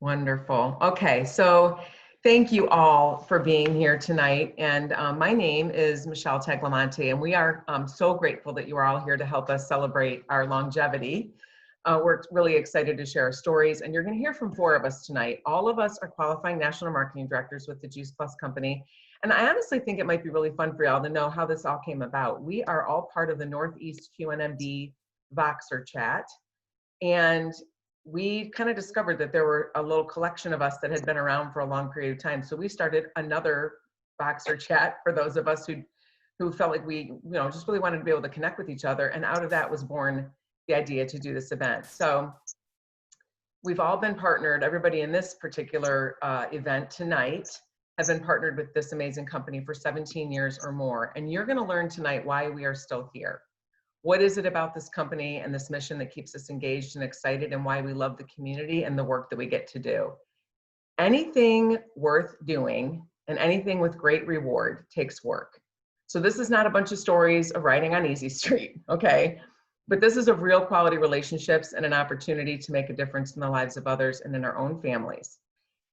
Wonderful. Okay, so thank you all for being here tonight. And my name is Michelle Tagliamonte, and we are so grateful that you are all here to help us celebrate our longevity. We're really excited to share our stories, and you're going to hear from 4 of us tonight. All of us are qualifying national marketing directors with the Juice Plus company. And I honestly think it might be really fun for y'all to know how this all came about. We are all part of the Northeast QNMD Voxer chat. And we kind of discovered that there were a little collection of us that had been around for a long period of time. So we started another Voxer chat for those of us who felt like we, just really wanted to be able to connect with each other. And out of that was born the idea to do this event. So we've all been partnered. Everybody in this particular event tonight have been partnered with this amazing company for 17 years or more. And you're going to learn tonight why we are still here. What is it about this company and this mission that keeps us engaged and excited, and why we love the community and the work that we get to do? Anything worth doing and anything with great reward takes work. So this is not a bunch of stories of riding on easy street, okay? But this is of real quality relationships and an opportunity to make a difference in the lives of others and in our own families.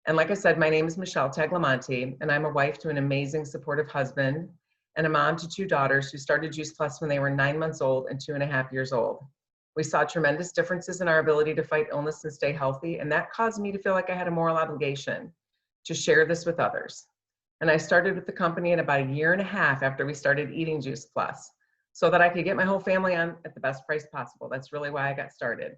And like I said, my name is Michelle Tagliamonte, and I'm a wife to an amazing, supportive husband and a mom to 2 daughters who started Juice Plus when they were 9 months old and 2.5 years old. We saw tremendous differences in our ability to fight illness and stay healthy, and that caused me to feel like I had a moral obligation to share this with others. And I started with the company in about 1.5 years after we started eating Juice Plus, so that I could get my whole family on at the best price possible. That's really why I got started.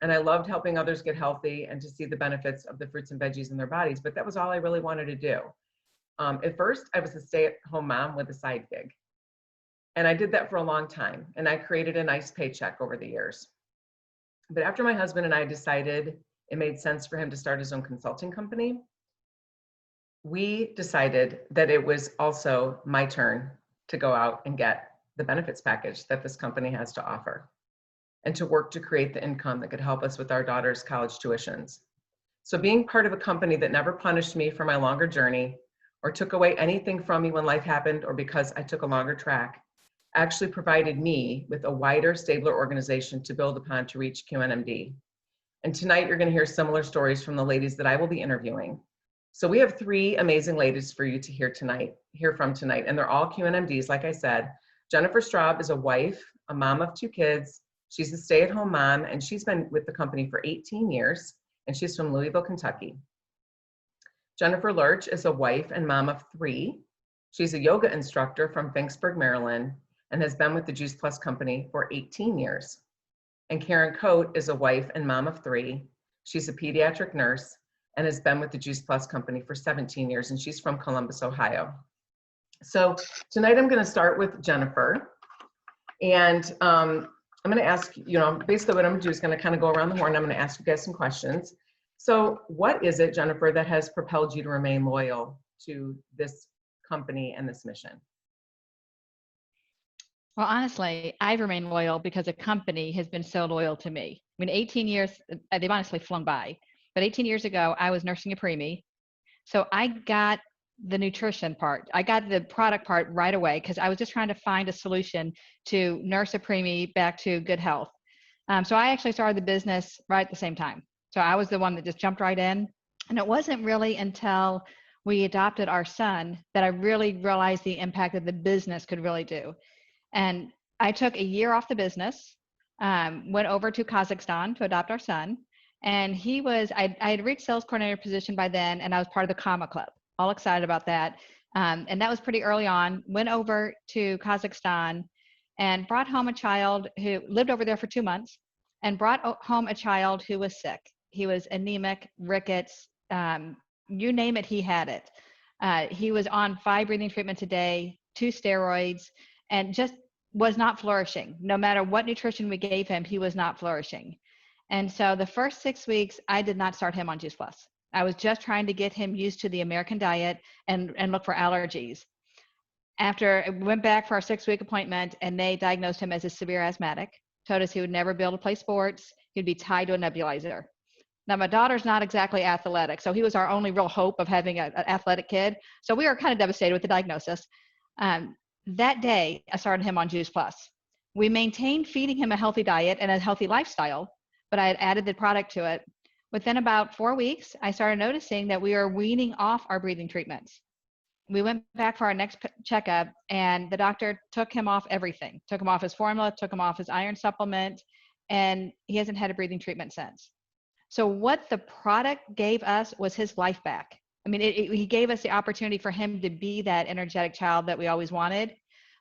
And I loved helping others get healthy and to see the benefits of the fruits and veggies in their bodies, but that was all I really wanted to do. At first, I was a stay-at-home mom with a side gig. And I did that for a long time, and I created a nice paycheck over the years. But after my husband and I decided it made sense for him to start his own consulting company, we decided that it was also my turn to go out and get the benefits package that this company has to offer, and to work to create the income that could help us with our daughter's college tuitions. So being part of a company that never punished me for my longer journey, or took away anything from me when life happened, or because I took a longer track, actually provided me with a wider, stabler organization to build upon to reach QNMD. And tonight you're going to hear similar stories from the ladies that I will be interviewing. So we have 3 amazing ladies for you to hear from tonight, and they're all QNMDs, like I said. Jennifer Straub is a wife, a mom of 2 kids. She's a stay-at-home mom, and she's been with the company for 18 years, and she's from Louisville, Kentucky. Jennifer Lurch is a wife and mom of 3. She's a yoga instructor from Finksburg, Maryland, and has been with the Juice Plus company for 18 years. And Karen Coate is a wife and mom of 3. She's a pediatric nurse and has been with the Juice Plus company for 17 years, and she's from Columbus, Ohio. So tonight I'm going to start with Jennifer, and I'm going to ask, basically what I'm going to do is going to kind of go around the horn. I'm going to ask you guys some questions. So what is it, Jennifer, that has propelled you to remain loyal to this company and this mission? Well, honestly, I've remained loyal because the company has been so loyal to me. I mean, 18 years, they've honestly flown by. But 18 years ago, I was nursing a preemie. So I got the nutrition part. I got the product part right away because I was just trying to find a solution to nurse a preemie back to good health. So I actually started the business right at the same time. So I was the one that just jumped right in. And it wasn't really until we adopted our son that I really realized the impact that the business could really do. And I took a year off the business, went over to Kazakhstan to adopt our son. And I had reached sales coordinator position by then, and I was part of the Kama Club. All excited about that. And that was pretty early on. Went over to Kazakhstan and brought home a child who lived over there for 2 months, and brought home a child who was sick. He was anemic, rickets, you name it, he had it. He was on 5 breathing treatments a day, 2 steroids, and just was not flourishing. No matter what nutrition we gave him, he was not flourishing. And so the first 6 weeks, I did not start him on Juice Plus. I was just trying to get him used to the American diet and look for allergies. After I went back for our 6-week appointment, and they diagnosed him as a severe asthmatic, told us he would never be able to play sports. He'd be tied to a nebulizer. Now, my daughter's not exactly athletic, so he was our only real hope of having an athletic kid. So we were kind of devastated with the diagnosis. That day, I started him on Juice Plus. We maintained feeding him a healthy diet and a healthy lifestyle, but I had added the product to it. Within about 4 weeks, I started noticing that we were weaning off our breathing treatments. We went back for our next checkup, and the doctor took him off everything, took him off his formula, took him off his iron supplement, and he hasn't had a breathing treatment since. So what the product gave us was his life back. I mean, he gave us the opportunity for him to be that energetic child that we always wanted.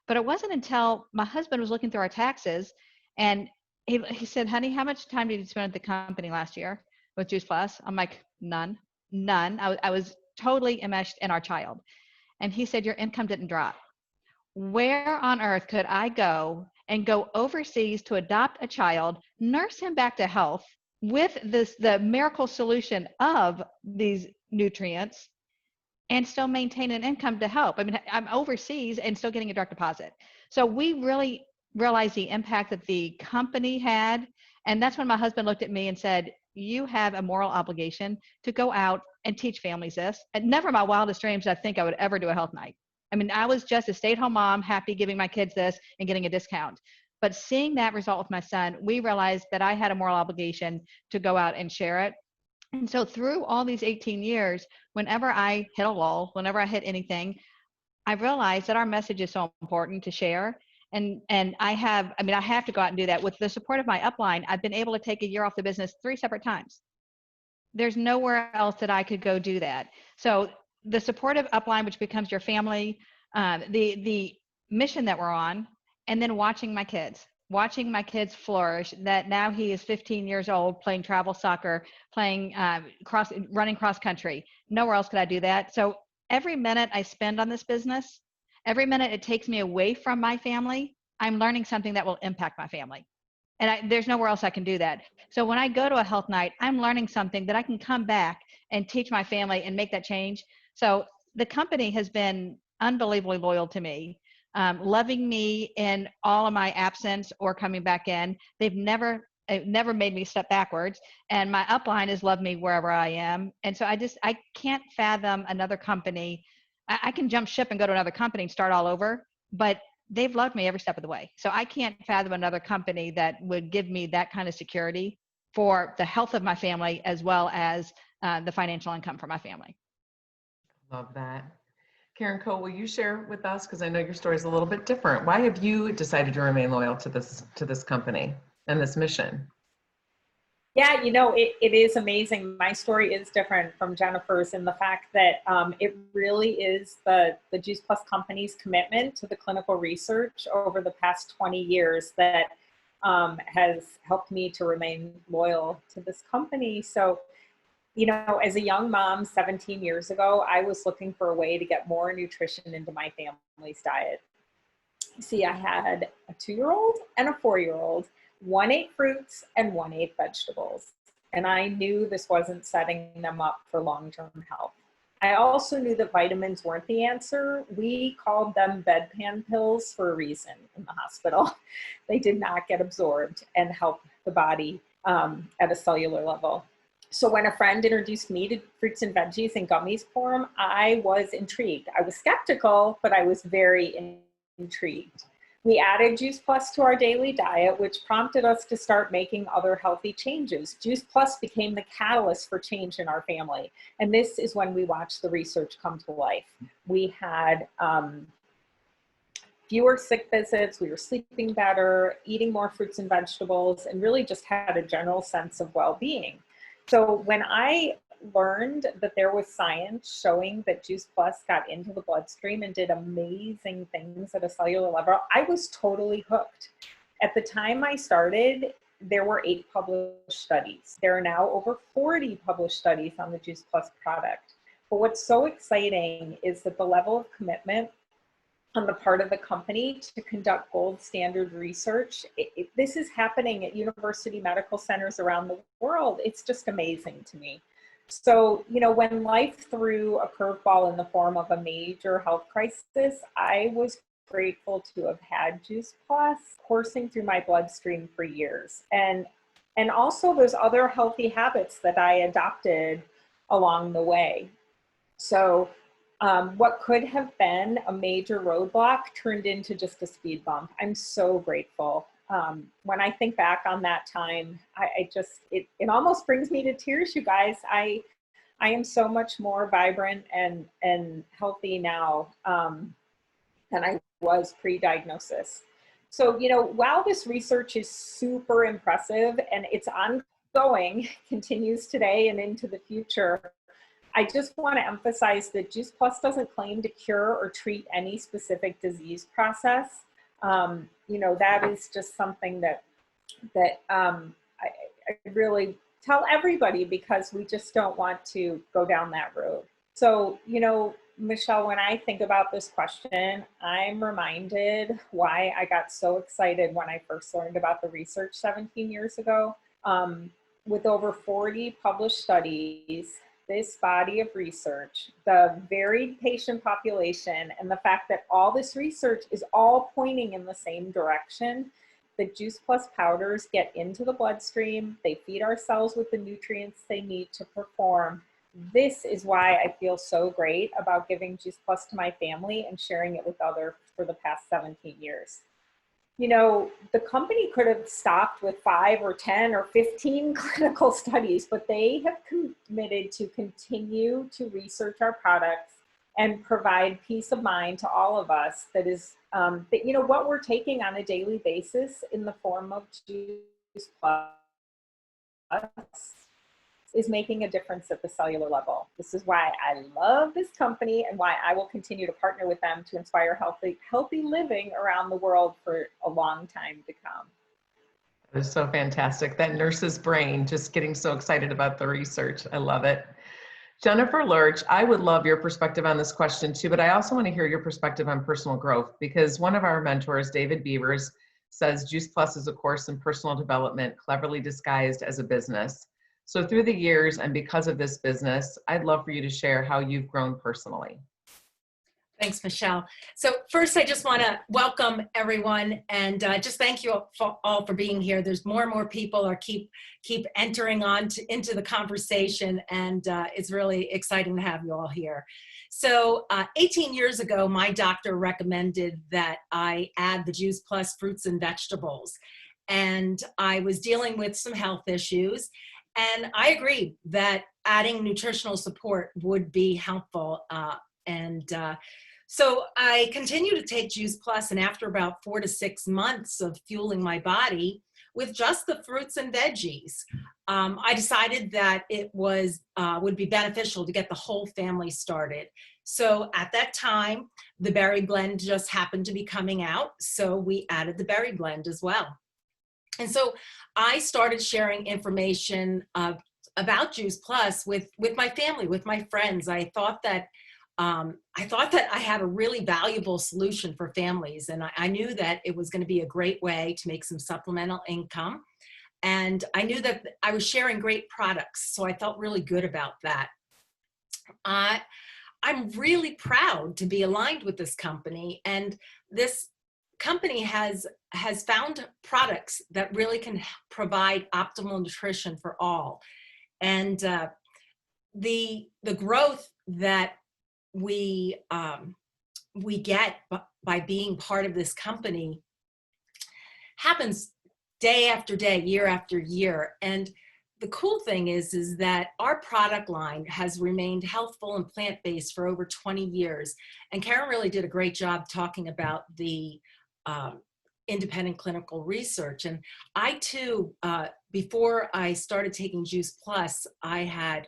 But it wasn't until my husband was looking through our taxes, and he said, honey, how much time did you spend at the company last year with Juice Plus? I'm like, none. I was totally enmeshed in our child. And he said, your income didn't drop. Where on earth could I go and go overseas to adopt a child, nurse him back to health with the miracle solution of these nutrients, and still maintain an income to help? I mean, I'm overseas and still getting a direct deposit. So we really realized the impact that the company had. And that's when my husband looked at me and said, you have a moral obligation to go out and teach families this. And never in my wildest dreams did I think I would ever do a health night. I mean, I was just a stay-at-home mom, happy giving my kids this and getting a discount. But seeing that result with my son, we realized that I had a moral obligation to go out and share it. And so through all these 18 years, whenever I hit a lull, whenever I hit anything, I realized that our message is so important to share. And I have to go out and do that. With the support of my upline, I've been able to take a year off the business 3 separate times. There's nowhere else that I could go do that. So the support of upline, which becomes your family, the mission that we're on, and then watching my kids flourish, that now he is 15 years old, playing travel soccer, playing running cross country. Nowhere else could I do that. So every minute I spend on this business, every minute it takes me away from my family, I'm learning something that will impact my family. And there's nowhere else I can do that. So when I go to a health night, I'm learning something that I can come back and teach my family and make that change. So the company has been unbelievably loyal to me, loving me in all of my absence or coming back in. They've never made me step backwards. And my upline has loved me wherever I am. And so I can't fathom another company. I can jump ship and go to another company and start all over, but they've loved me every step of the way. So I can't fathom another company that would give me that kind of security for the health of my family, as well as the financial income for my family. Love that. Karen Coe, will you share with us, because I know your story is a little bit different. Why have you decided to remain loyal to this company and this mission? Yeah, it is amazing. My story is different from Jennifer's in the fact that it really is the Juice Plus company's commitment to the clinical research over the past 20 years that has helped me to remain loyal to this company. So, as a young mom 17 years ago, I was looking for a way to get more nutrition into my family's diet. See, I had a 2-year-old and a 4-year-old. One ate fruits and one ate vegetables. And I knew this wasn't setting them up for long-term health. I also knew that vitamins weren't the answer. We called them bedpan pills for a reason in the hospital. They did not get absorbed and help the body at a cellular level. So when a friend introduced me to fruits and veggies and gummies form, I was intrigued. I was skeptical, but I was very intrigued. We added Juice Plus to our daily diet, which prompted us to start making other healthy changes. Juice Plus became the catalyst for change in our family. And this is when we watched the research come to life. We had fewer sick visits, we were sleeping better, eating more fruits and vegetables, and really just had a general sense of well-being. So when I learned that there was science showing that Juice Plus got into the bloodstream and did amazing things at a cellular level, I was totally hooked. At the time I started, there were 8 published studies. There are now over 40 published studies on the Juice Plus product. But what's so exciting is that the level of commitment on the part of the company to conduct gold standard research, this is happening at university medical centers around the world. It's just amazing to me. So, when life threw a curveball in the form of a major health crisis, I was grateful to have had Juice Plus coursing through my bloodstream for years. And also those other healthy habits that I adopted along the way. So what could have been a major roadblock turned into just a speed bump. I'm so grateful. when I think back on that time, I just, it almost brings me to tears, you guys. I am so much more vibrant and healthy now than I was pre-diagnosis. So, you know, while this research is super impressive and it's ongoing, continues today and into the future, I just want to emphasize that Juice Plus doesn't claim to cure or treat any specific disease process. You know, that is just something that I really tell everybody, because we just don't want to go down that road. So, you know, Michelle, when I think about this question, I'm reminded why I got so excited when I first learned about the research 17 years ago. With over 40 published studies, this body of research, the varied patient population, and the fact that all this research is all pointing in the same direction, the Juice Plus powders get into the bloodstream, they feed our cells with the nutrients they need to perform. This is why I feel so great about giving Juice Plus to my family and sharing it with others for the past 17 years. You know, the company could have stopped with 5 or 10 or 15 clinical studies, but they have committed to continue to research our products and provide peace of mind to all of us. That is, that, you know, what we're taking on a daily basis in the form of Juice Plus is making a difference at the cellular level. This is why I love this company and why I will continue to partner with them to inspire healthy living around the world for a long time to come. That is so fantastic. That nurse's brain, just getting so excited about the research. I love it. Jennifer Lurch, I would love your perspective on this question too, but I also want to hear your perspective on personal growth, because one of our mentors, David Beavers, says Juice Plus is a course in personal development cleverly disguised as a business. So through the years and because of this business, I'd love for you to share how you've grown personally. Thanks, Michelle. So first, I just want to welcome everyone and just thank you all for being here. There's more and more people are keep entering on into the conversation, and it's really exciting to have you all here. So 18 years ago, my doctor recommended that I add the Juice Plus fruits and vegetables, and I was dealing with some health issues. And I agreed that adding nutritional support would be helpful. So I continued to take Juice Plus, and after about 4 to 6 months of fueling my body with just the fruits and veggies, I decided that it would be beneficial to get the whole family started. So at that time, the berry blend just happened to be coming out, so we added the berry blend as well. And so I started sharing information about Juice Plus with my family, with my friends. I thought that I had a really valuable solution for families, and I knew that it was going to be a great way to make some supplemental income. And I knew that I was sharing great products, so I felt really good about that. I'm really proud to be aligned with this company, and this company has found products that really can provide optimal nutrition for all. And the growth that we get by being part of this company happens day after day, year after year. And the cool thing is that our product line has remained healthful and plant-based for over 20 years. And Karen really did a great job talking about the independent clinical research. And I too, before I started taking Juice Plus, I had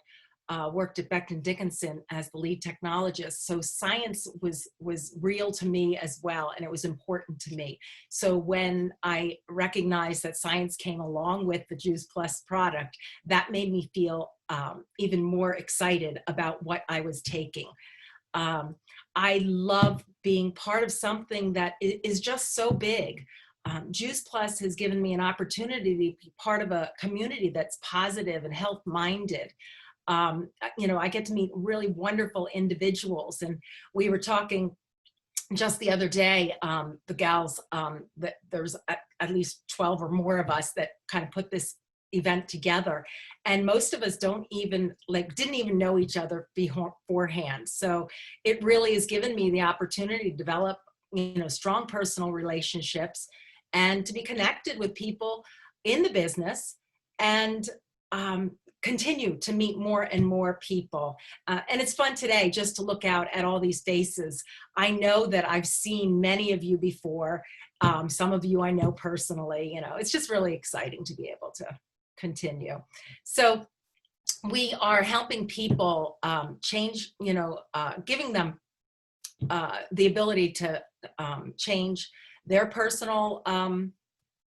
worked at Becton Dickinson as the lead technologist. So science was real to me as well, and it was important to me. So when I recognized that science came along with the Juice Plus product, that made me feel even more excited about what I was taking. I love being part of something that is just so big. Juice Plus has given me an opportunity to be part of a community that's positive and health-minded. You know, I get to meet really wonderful individuals, and we were talking just the other day, the gals, that there's at least 12 or more of us that kind of put this event together, and most of us didn't even know each other beforehand. So it really has given me the opportunity to develop, you know, strong personal relationships and to be connected with people in the business and continue to meet more and more people. And it's fun today just to look out at all these faces. I know that I've seen many of you before. Some of you I know personally. You know, it's just really exciting to be able to continue. So we are helping people change, you know, giving them the ability to change their personal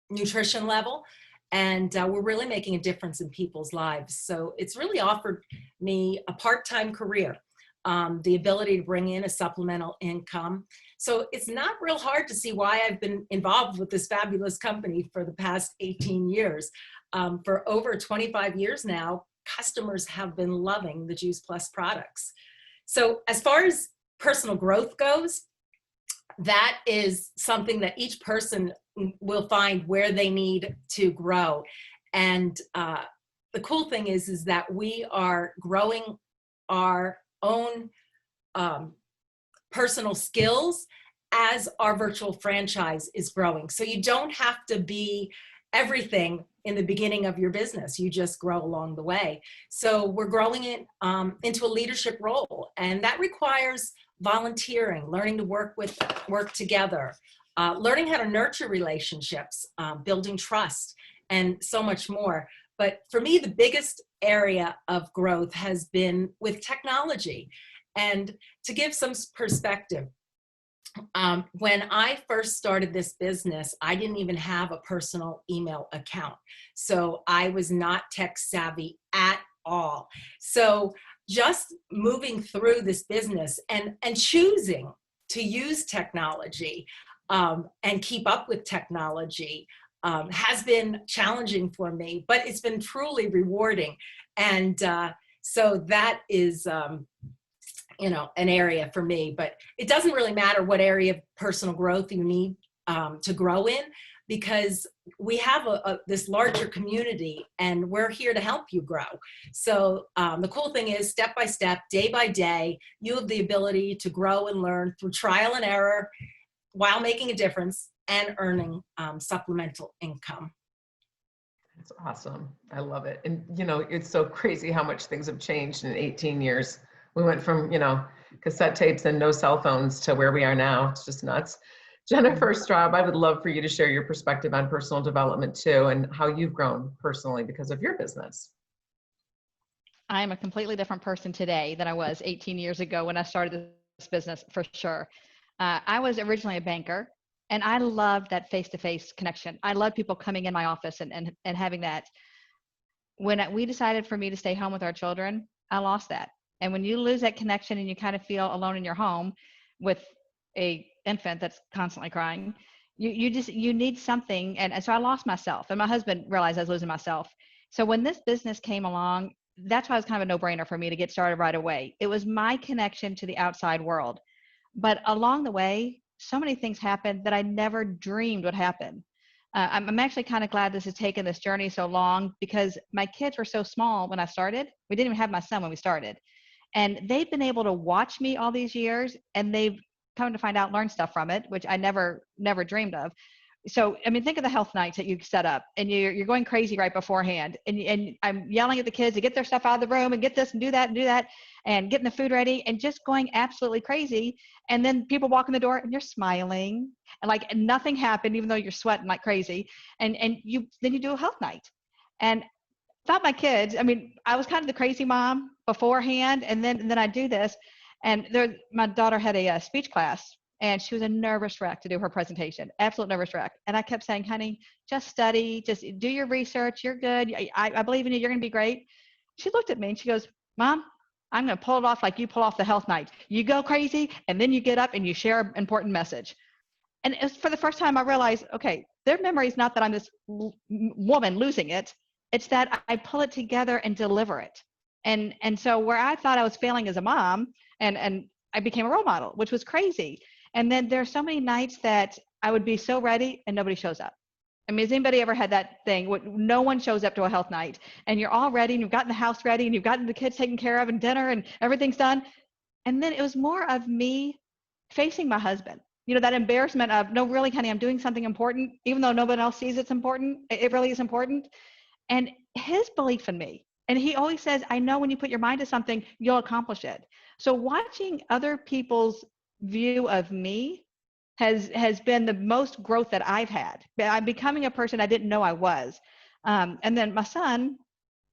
nutrition level. And we're really making a difference in people's lives. So it's really offered me a part-time career, the ability to bring in a supplemental income. So it's not real hard to see why I've been involved with this fabulous company for the past 18 years. For over 25 years now, customers have been loving the Juice Plus products. So as far as personal growth goes, that is something that each person will find where they need to grow. And the cool thing is that we are growing our own personal skills as our virtual franchise is growing. So you don't have to be everything in the beginning of your business. You just grow along the way. So we're growing it into a leadership role, and that requires volunteering, learning to work together, learning how to nurture relationships, building trust, and so much more. But for me, the biggest area of growth has been with technology. And to give some perspective, when I first started this business, I didn't even have a personal email account. So I was not tech savvy at all. So just moving through this business and choosing to use technology and keep up with technology has been challenging for me, but it's been truly rewarding. And so that is, you know, an area for me. But it doesn't really matter what area of personal growth you need to grow in, because we have this larger community and we're here to help you grow. So the cool thing is, step by step, day by day, you have the ability to grow and learn through trial and error while making a difference and earning supplemental income. That's awesome. I love it. And, you know, it's so crazy how much things have changed in 18 years. We went from, you know, cassette tapes and no cell phones to where we are now. It's just nuts. Jennifer Straub, I would love for you to share your perspective on personal development too, and how you've grown personally because of your business. I'm a completely different person today than I was 18 years ago when I started this business, for sure. I was originally a banker, and I loved that face-to-face connection. I loved people coming in my office and having that. When we decided for me to stay home with our children, I lost that. And when you lose that connection and you kind of feel alone in your home with a infant that's constantly crying, you need something. And so I lost myself, and my husband realized I was losing myself. So when this business came along, that's why it was kind of a no-brainer for me to get started right away. It was my connection to the outside world. But along the way, so many things happened that I never dreamed would happen. I'm actually kind of glad this has taken this journey so long, because my kids were so small when I started. We didn't even have my son when we started. And they've been able to watch me all these years, and they've come to find out, learn stuff from it, which I never dreamed of. So, I mean, think of the health nights that you set up, and you're going crazy right beforehand. And I'm yelling at the kids to get their stuff out of the room and get this and do that, and getting the food ready, and just going absolutely crazy. And then people walk in the door and you're smiling and like nothing happened, even though you're sweating like crazy. And then you do a health night. And thought my kids, I mean, I was kind of the crazy mom beforehand, and then I do this. And my daughter had a speech class, and she was a nervous wreck to do her presentation, absolute nervous wreck. And I kept saying, honey, just study, just do your research. You're good. I believe in you. You're going to be great. She looked at me and she goes, Mom, I'm going to pull it off like you pull off the health night. You go crazy, and then you get up and you share an important message. And it was for the first time I realized, okay, their memory is not that I'm this woman losing it. It's that I pull it together and deliver it. And so where I thought I was failing as a mom, and I became a role model, which was crazy. And then there are so many nights that I would be so ready and nobody shows up. I mean, has anybody ever had that thing where no one shows up to a health night, and you're all ready and you've gotten the house ready and you've gotten the kids taken care of and dinner and everything's done? And then it was more of me facing my husband. you know, that embarrassment of, no, really, honey, I'm doing something important, even though nobody else sees it's important. It really is important. And his belief in me. And he always says, I know when you put your mind to something, you'll accomplish it. So watching other people's view of me has been the most growth that I've had. I'm becoming a person I didn't know I was. And then my son,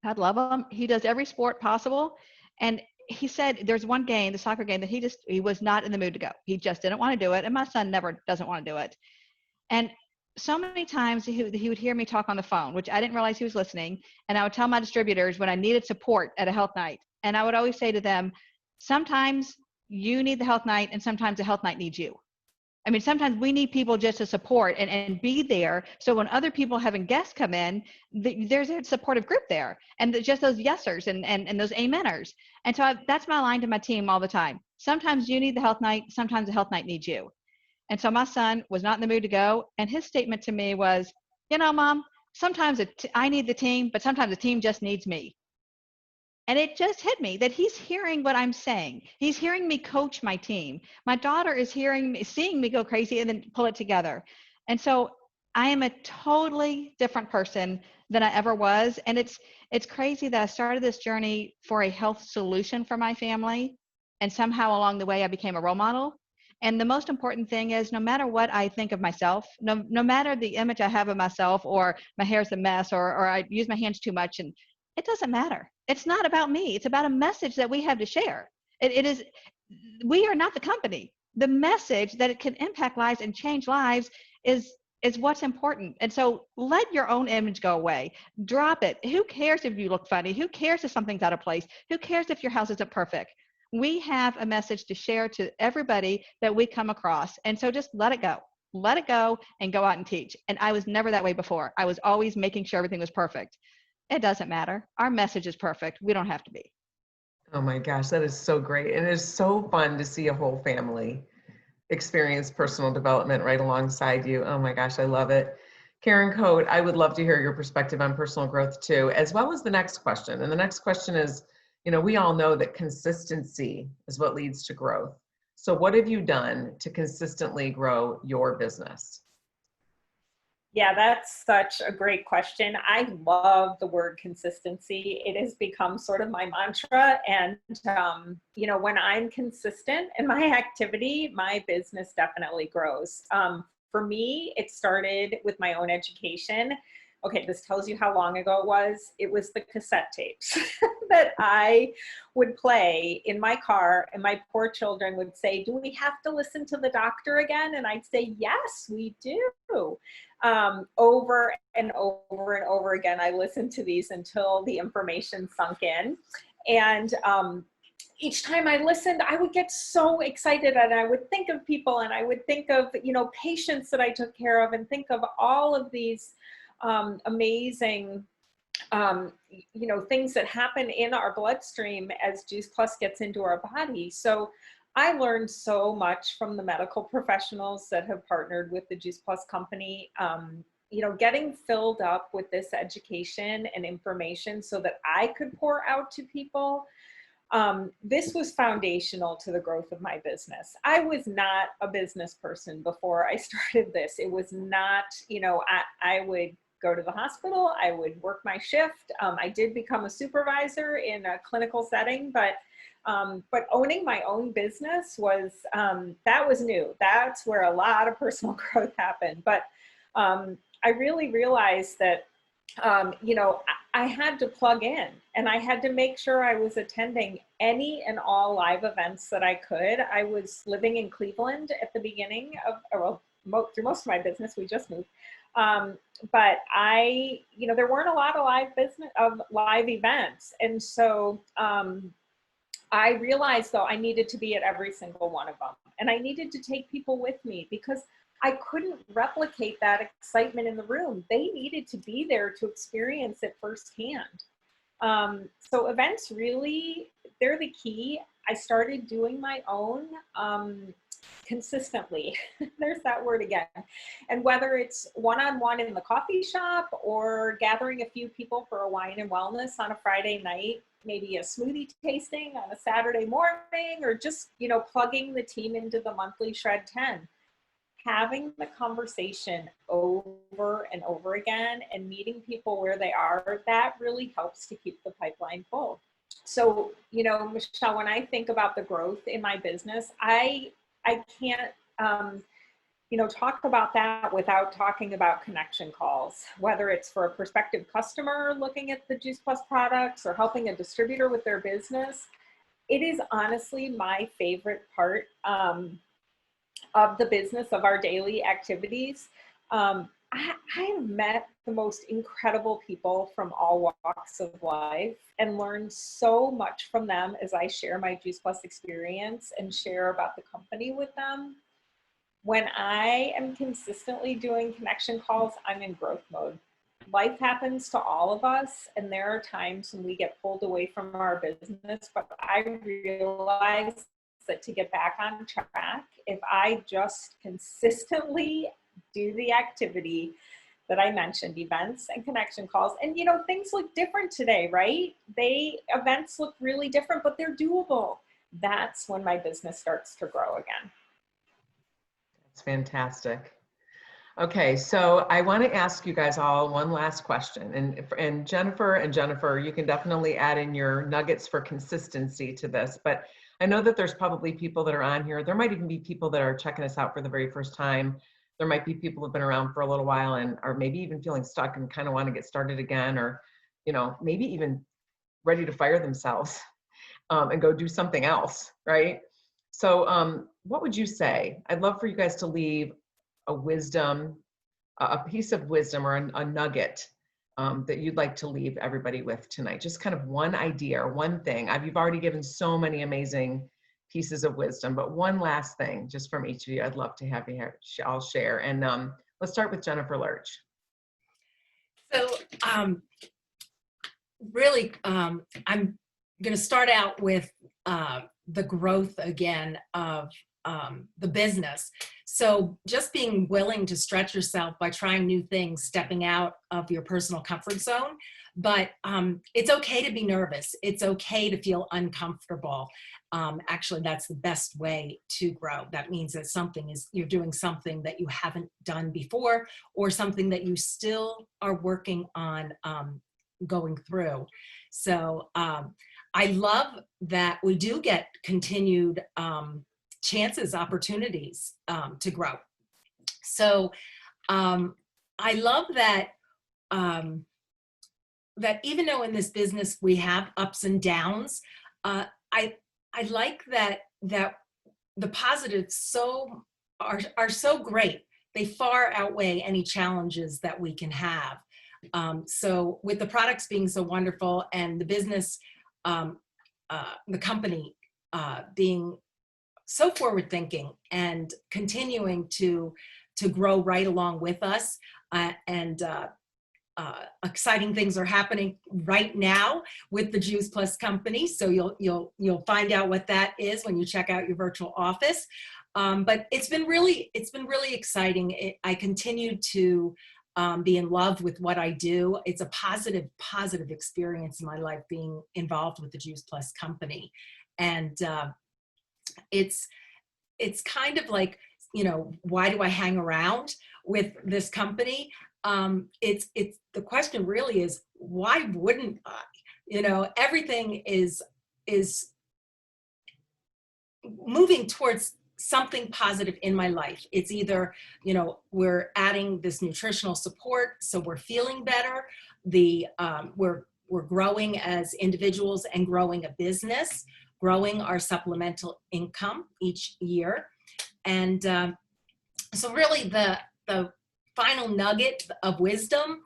I love him. He does every sport possible. And he said there's one game, the soccer game, that he was not in the mood to go. He just didn't want to do it. And my son never doesn't want to do it. And so many times he would hear me talk on the phone, which I didn't realize he was listening. And I would tell my distributors when I needed support at a health night. And I would always say to them, sometimes you need the health night and sometimes the health night needs you. I mean, sometimes we need people just to support and be there. So when other people having guests come in, there's a supportive group there, and just those yesers and those ameners. And so that's my line to my team all the time. Sometimes you need the health night. Sometimes the health night needs you. And so my son was not in the mood to go. And his statement to me was, you know, Mom, sometimes I need the team, but sometimes the team just needs me. And it just hit me that he's hearing what I'm saying. He's hearing me coach my team. My daughter is seeing me go crazy and then pull it together. And so I am a totally different person than I ever was. And it's crazy that I started this journey for a health solution for my family. And somehow along the way, I became a role model. And the most important thing is, no matter what I think of myself, no matter the image I have of myself, or my hair's a mess, or I use my hands too much, and it doesn't matter. It's not about me. It's about a message that we have to share. It is, we are not the company. The message that it can impact lives and change lives is what's important. And so let your own image go away. Drop it. Who cares if you look funny? Who cares if something's out of place? Who cares if your house isn't perfect? We have a message to share to everybody that we come across. And so just let it go. Let it go and go out and teach. And I was never that way before. I was always making sure everything was perfect. It doesn't matter. Our message is perfect. We don't have to be. Oh my gosh, that is so great. And it's so fun to see a whole family experience personal development right alongside you. Oh my gosh, I love it. Karen Cote, I would love to hear your perspective on personal growth too, as well as the next question. And the next question is, you know, we all know that consistency is what leads to growth. So what have you done to consistently grow your business? Yeah, that's such a great question. I love the word consistency. It has become sort of my mantra. And, you know, when I'm consistent in my activity, my business definitely grows. For me, it started with my own education. Okay, this tells you how long ago it was. It was the cassette tapes that I would play in my car, and my poor children would say, do we have to listen to the doctor again? And I'd say, yes, we do. Over and over and over again, I listened to these until the information sunk in. And each time I listened, I would get so excited, and I would think of people, and I would think of, you know, patients that I took care of, and think of all of these amazing, you know, things that happen in our bloodstream as Juice Plus gets into our body. So I learned so much from the medical professionals that have partnered with the Juice Plus company, you know, getting filled up with this education and information so that I could pour out to people. This was foundational to the growth of my business. I was not a business person before I started this. It was not, you know, I would go to the hospital, I would work my shift. I did become a supervisor in a clinical setting, but owning my own business was, that was new. That's where a lot of personal growth happened. But I really realized that, you know, I had to plug in, and I had to make sure I was attending any and all live events that I could. I was living in Cleveland at the beginning of, well, through most of my business, we just moved. But you know, there weren't a lot of live events. And so I realized, though, I needed to be at every single one of them. And I needed to take people with me, because I couldn't replicate that excitement in the room. They needed to be there to experience it firsthand. So events really, they're the key. I started doing my own consistently. There's that word again. And whether it's one-on-one in the coffee shop, or gathering a few people for a wine and wellness on a Friday night, maybe a smoothie tasting on a Saturday morning, or just, you know, plugging the team into the monthly Shred 10. having the conversation over and over again and meeting people where they are, that really helps to keep the pipeline full. So, you know, Michelle, when I think about the growth in my business, I can't, you know, talk about that without talking about connection calls, whether it's for a prospective customer looking at the Juice Plus products or helping a distributor with their business. It is honestly my favorite part of the business, of our daily activities. I have met the most incredible people from all walks of life and learned so much from them as I share my Juice Plus experience and share about the company with them. When I am consistently doing connection calls, I'm in growth mode. Life happens to all of us, and there are times when we get pulled away from our business, but I realize that to get back on track, if I just consistently do the activity that I mentioned, events and connection calls, and you know, things look different today, right? Events look really different, but they're doable. That's when my business starts to grow again. That's fantastic. Okay, so I want to ask you guys all one last question, and Jennifer, you can definitely add in your nuggets for consistency to this, but I know that there's probably people that are on here. There might even be people that are checking us out for the very first time. There might be people who've been around for a little while and are maybe even feeling stuck and kind of want to get started again, or, you know, maybe even ready to fire themselves and go do something else, right? So what would you say? I'd love for you guys to leave a wisdom, a piece of wisdom or a nugget that you'd like to leave everybody with tonight. Just kind of one idea or one thing. You've already given so many amazing pieces of wisdom, but one last thing just from each of you, I'd love to have you here. I'll share. And let's start with Jennifer Lurch. So really, I'm going to start out with the growth again of the business. So just being willing to stretch yourself by trying new things, stepping out of your personal comfort zone. But it's okay to be nervous. It's okay to feel uncomfortable. Actually, that's the best way to grow. That means that you're doing something that you haven't done before, or something that you still are working on going through. So I love that we do get continued chances, opportunities to grow. So I love that that even though in this business we have ups and downs, I like that the positives are so great. They far outweigh any challenges that we can have. So with the products being so wonderful and the business, the company being so forward thinking and continuing to grow right along with us, and exciting things are happening right now with the Juice Plus company. So you'll find out what that is when you check out your virtual office. But it's been really exciting. I continue to be in love with what I do. It's a positive experience in my life being involved with the Juice Plus company. And it's kind of like, you know, why do I hang around with this company? It's the question really is, why wouldn't I? You know, everything is moving towards something positive in my life. It's either, you know, we're adding this nutritional support, so we're feeling better. We're growing as individuals and growing a business, growing our supplemental income each year. And so really the final nugget of wisdom,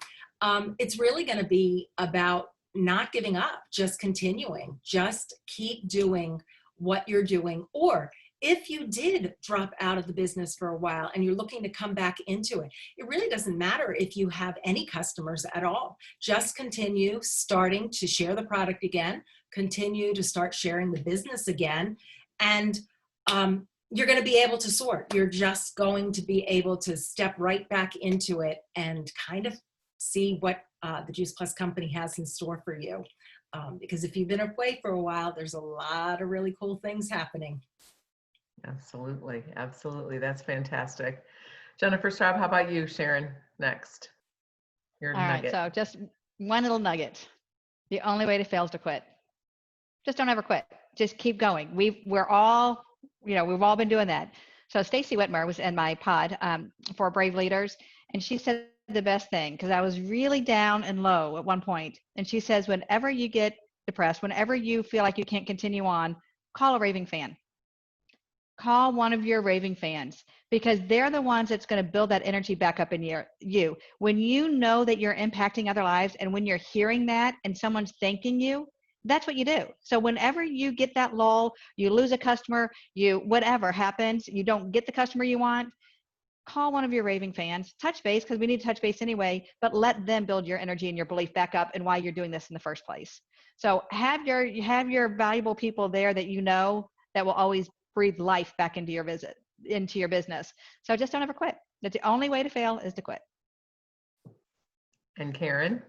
it's really going to be about not giving up, just continuing, just keep doing what you're doing. Or if you did drop out of the business for a while and you're looking to come back into it, it really doesn't matter if you have any customers at all. Just continue starting to share the product again, continue to start sharing the business again, and you're going to be able to soar. You're just going to be able to step right back into it and kind of see what the Juice Plus company has in store for you. Because if you've been away for a while, there's a lot of really cool things happening. Absolutely. Absolutely. That's fantastic. Jennifer Straub, how about you, Sharon? Next, your All right. nugget. So just one little nugget. The only way to fail is to quit. Just don't ever quit. Just keep going. We're all, we've all been doing that. So Stacy Whitmer was in my pod for Brave Leaders, and she said the best thing because I was really down and low at one point. And she says, whenever you get depressed, whenever you feel like you can't continue on, call a raving fan. Call one of your raving fans because they're the ones that's going to build that energy back up in you. When you know that you're impacting other lives and when you're hearing that and someone's thanking you, that's what you do. So whenever you get that lull, you lose a customer, whatever happens, you don't get the customer you want, call one of your raving fans, touch base because we need to touch base anyway, but let them build your energy and your belief back up and why you're doing this in the first place. So have your valuable people there that that will always breathe life back into your business. So just don't ever quit. That's the only way to fail is to quit. And Karen?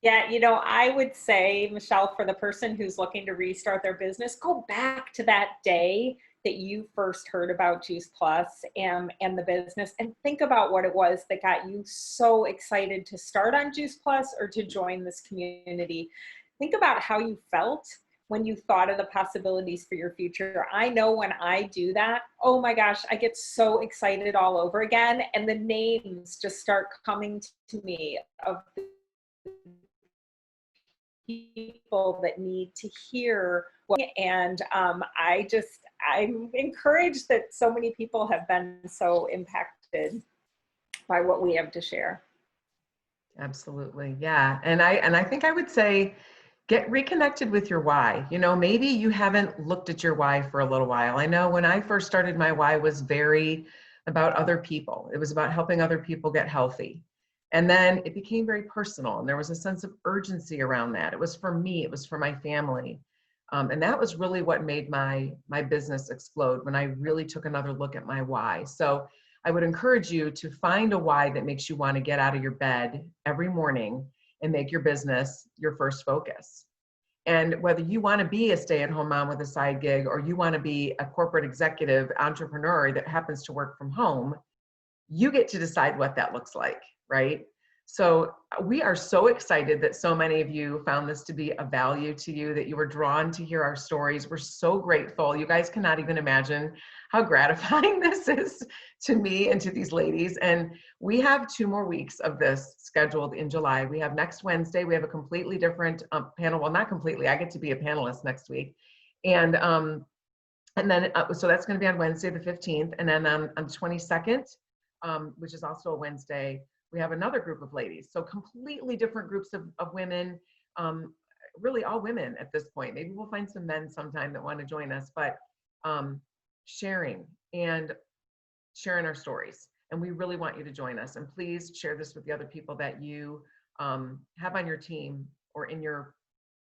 Yeah, I would say, Michelle, for the person who's looking to restart their business, go back to that day that you first heard about Juice Plus and the business and think about what it was that got you so excited to start on Juice Plus or to join this community. Think about how you felt when you thought of the possibilities for your future. I know when I do that, oh my gosh, I get so excited all over again. And the names just start coming to me of people that need to hear and I'm encouraged that so many people have been so impacted by what we have to share. Absolutely. Yeah. And I think I would say get reconnected with your why. Maybe you haven't looked at your why for a little while. I know when I first started, my why was very about other people. It was about helping other people get healthy. And then it became very personal and there was a sense of urgency around that. It was for me, it was for my family. And that was really what made my business explode when I really took another look at my why. So I would encourage you to find a why that makes you want to get out of your bed every morning and make your business your first focus. And whether you want to be a stay-at-home mom with a side gig or you want to be a corporate executive entrepreneur that happens to work from home, you get to decide what that looks like, right? So we are so excited that so many of you found this to be a value to you, that you were drawn to hear our stories. We're so grateful. You guys cannot even imagine how gratifying this is to me and to these ladies. And we have 2 more weeks of this scheduled in July. We have next Wednesday, we have a completely different panel. Well, not completely, I get to be a panelist next week. And then, so that's going to be on Wednesday, the 15th. And then on the 22nd, which is also a Wednesday, we have another group of ladies. So completely different groups of women, really all women at this point. Maybe we'll find some men sometime that want to join us, but sharing our stories. And we really want you to join us. And please share this with the other people that you have on your team or in your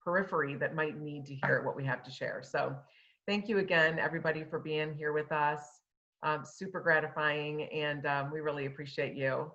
periphery that might need to hear what we have to share. So thank you again, everybody, for being here with us. Super gratifying, and we really appreciate you.